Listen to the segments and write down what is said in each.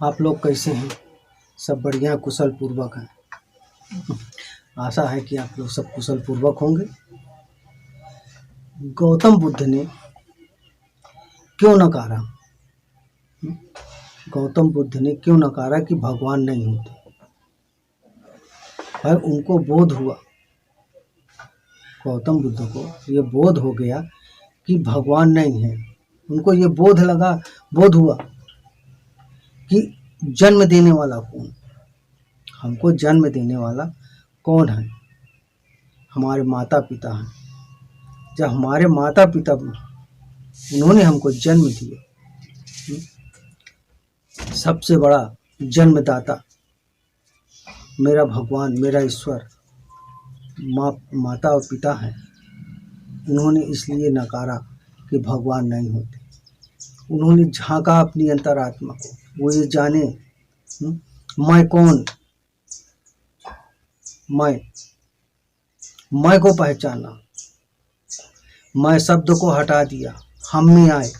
आप लोग कैसे हैं? सब बढ़िया कुशल पूर्वक हैं। आशा है कि आप लोग सब कुशल पूर्वक होंगे। गौतम बुद्ध ने क्यों नकारा? गौतम बुद्ध ने क्यों नकारा कि भगवान नहीं होते? भाई उनको बोध हुआ, गौतम बुद्ध को ये बोध हो गया कि भगवान नहीं है। उनको ये बोध हुआ कि जन्म देने वाला कौन, हमको जन्म देने वाला कौन है? हमारे माता पिता हैं। जब हमारे माता पिता उन्होंने हमको जन्म दिया, सबसे बड़ा जन्मदाता मेरा भगवान, मेरा ईश्वर, माता और पिता हैं। उन्होंने इसलिए नकारा कि भगवान नहीं होते। उन्होंने झांका अपनी अंतरात्मा को, वो ये जाने मैं कौन, मैं को पहचाना। मैं शब्द को हटा दिया, हम में आए।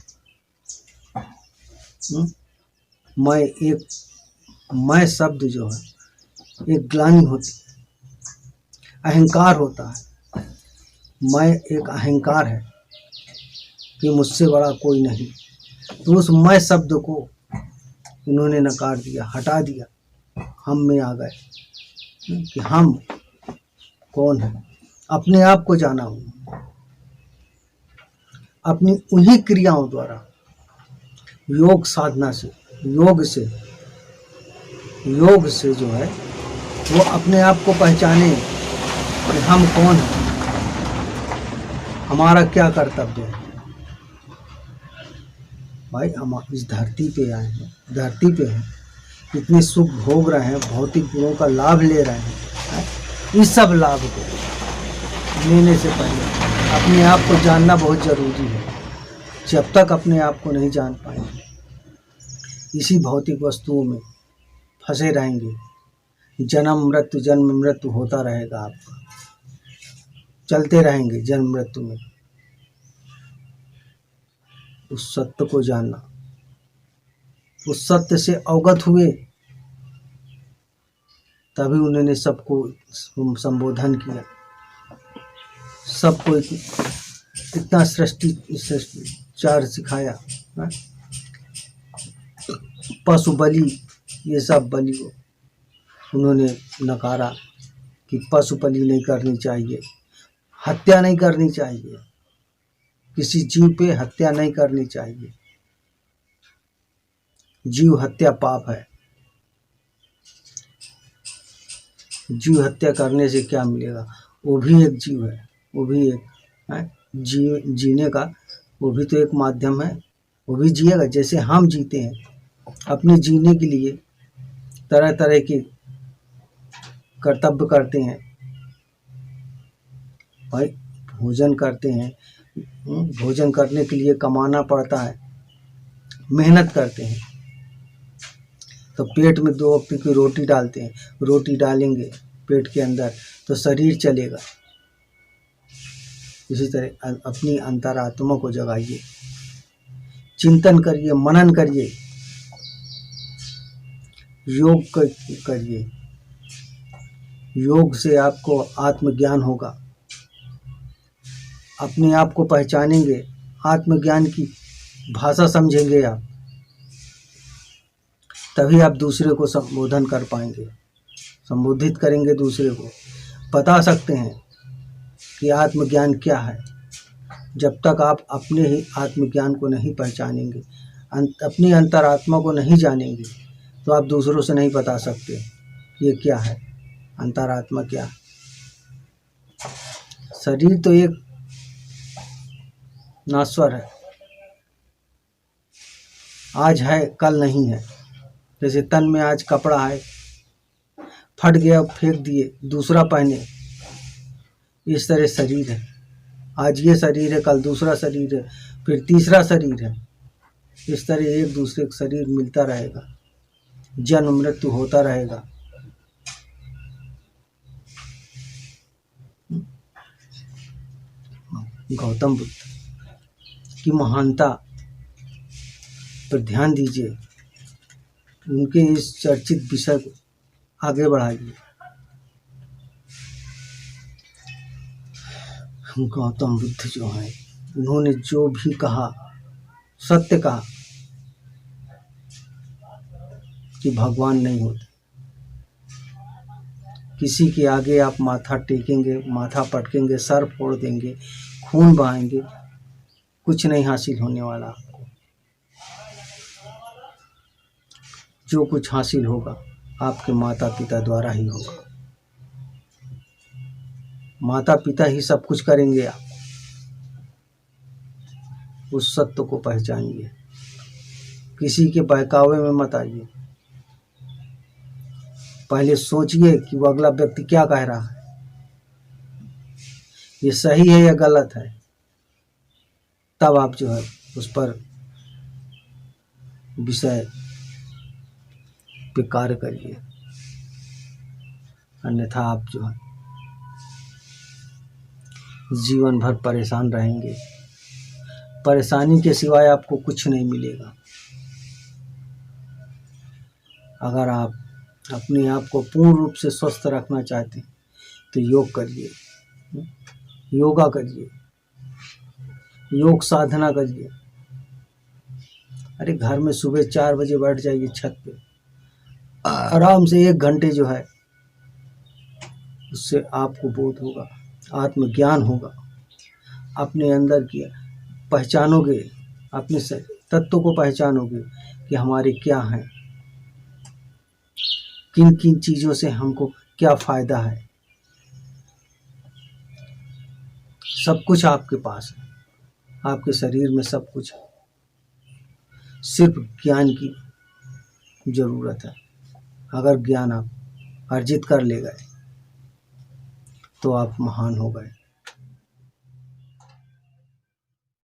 मैं शब्द जो है एक ग्लानि होती, अहंकार होता है। मैं एक अहंकार है कि मुझसे बड़ा कोई नहीं। तो उस मैं शब्द को उन्होंने नकार दिया, हटा दिया, हम में आ गए कि हम कौन है। अपने आप को जाना हूँ अपनी उन्हीं क्रियाओं द्वारा, योग साधना से, योग से जो है वो अपने आप को पहचाने कि हम कौन हैं, हमारा क्या कर्तव्य है। भाई हम इस धरती पे आए हैं, धरती पे हैं, इतने सुख भोग रहे हैं, भौतिक गुणों का लाभ ले रहे हैं। इस सब लाभ को लेने से पहले अपने आप को जानना बहुत ज़रूरी है। जब तक अपने आप को नहीं जान पाएंगे, इसी भौतिक वस्तुओं में फंसे रहेंगे। जन्म मृत्यु होता रहेगा, आपका चलते रहेंगे जन्म मृत्यु में। उस सत्य को जानना, उस सत्य से अवगत हुए तभी उन्होंने सबको संबोधन किया, सबको इतना सृष्टि चार सिखाया। पशु बलि, ये सब बलि को उन्होंने नकारा कि पशु बलि नहीं करनी चाहिए, हत्या नहीं करनी चाहिए, किसी जीव पे हत्या नहीं करनी चाहिए। जीव हत्या पाप है। जीव हत्या करने से क्या मिलेगा? वो भी एक जीव है, वो भी एक है जीने का, वो भी तो एक माध्यम है। वो भी जिएगा जैसे हम जीते हैं। अपने जीने के लिए तरह तरह के कर्तव्य करते हैं। भाई भोजन करते हैं, भोजन करने के लिए कमाना पड़ता है, मेहनत करते हैं। तो पेट में 2 वक्त की रोटी डालते हैं, रोटी डालेंगे पेट के अंदर तो शरीर चलेगा। इसी तरह अपनी अंतरात्मा को जगाइए, चिंतन करिए, मनन करिए, योग करिए। योग से आपको आत्मज्ञान होगा, अपने आप को पहचानेंगे, आत्मज्ञान की भाषा समझेंगे आप, तभी आप दूसरे को संबोधन कर पाएंगे, संबोधित करेंगे दूसरे को, बता सकते हैं कि आत्मज्ञान क्या है। जब तक आप अपने ही आत्मज्ञान को नहीं पहचानेंगे, अपनी अंतरात्मा को नहीं जानेंगे, तो आप दूसरों से नहीं बता सकते ये क्या है, अंतरात्मा क्या है। शरीर तो एक नश्वर है, आज है कल नहीं है। जैसे तन में आज कपड़ा है, फट गया फेंक दिए, दूसरा पहने। इस तरह शरीर है, आज ये शरीर है, कल दूसरा शरीर है, फिर तीसरा शरीर है। इस तरह एक दूसरे का शरीर मिलता रहेगा, जन्म मृत्यु होता रहेगा। गौतम बुद्ध की महानता पर ध्यान दीजिए। उनके इस चर्चित विषय को आगे बढ़ाइए। गौतम बुद्ध जो हैं, उन्होंने जो भी कहा सत्य कहा कि भगवान नहीं होते। किसी के आगे आप माथा टेकेंगे, माथा पटकेंगे, सर फोड़ देंगे, खून बहाएंगे, कुछ नहीं हासिल होने वाला आपको। जो कुछ हासिल होगा आपके माता पिता द्वारा ही होगा। माता पिता ही सब कुछ करेंगे। आप उस सत्य को पहचानिए, किसी के बहकावे में मत आइए। पहले सोचिए कि वो अगला व्यक्ति क्या कह रहा है, ये सही है या गलत है, तब आप जो है उस पर विषय पे कार्य करिए। अन्यथा आप जो है जीवन भर परेशान रहेंगे। परेशानी के सिवाय आपको कुछ नहीं मिलेगा। अगर आप अपने आप को पूर्ण रूप से स्वस्थ रखना चाहते हैं तो योग करिए, योगा करिए, योग साधना करिए। अरे घर में सुबह 4 बजे बैठ जाइए छत पे, आराम से 1 घंटे जो है उससे आपको बोध होगा, आत्मज्ञान होगा। अपने अंदर की पहचानोगे, अपने तत्व को पहचानोगे कि हमारे क्या हैं, किन किन चीज़ों से हमको क्या फ़ायदा है। सब कुछ आपके पास है, आपके शरीर में सब कुछ है, सिर्फ ज्ञान की ज़रूरत है। अगर ज्ञान आप अर्जित कर ले गए तो आप महान हो गए।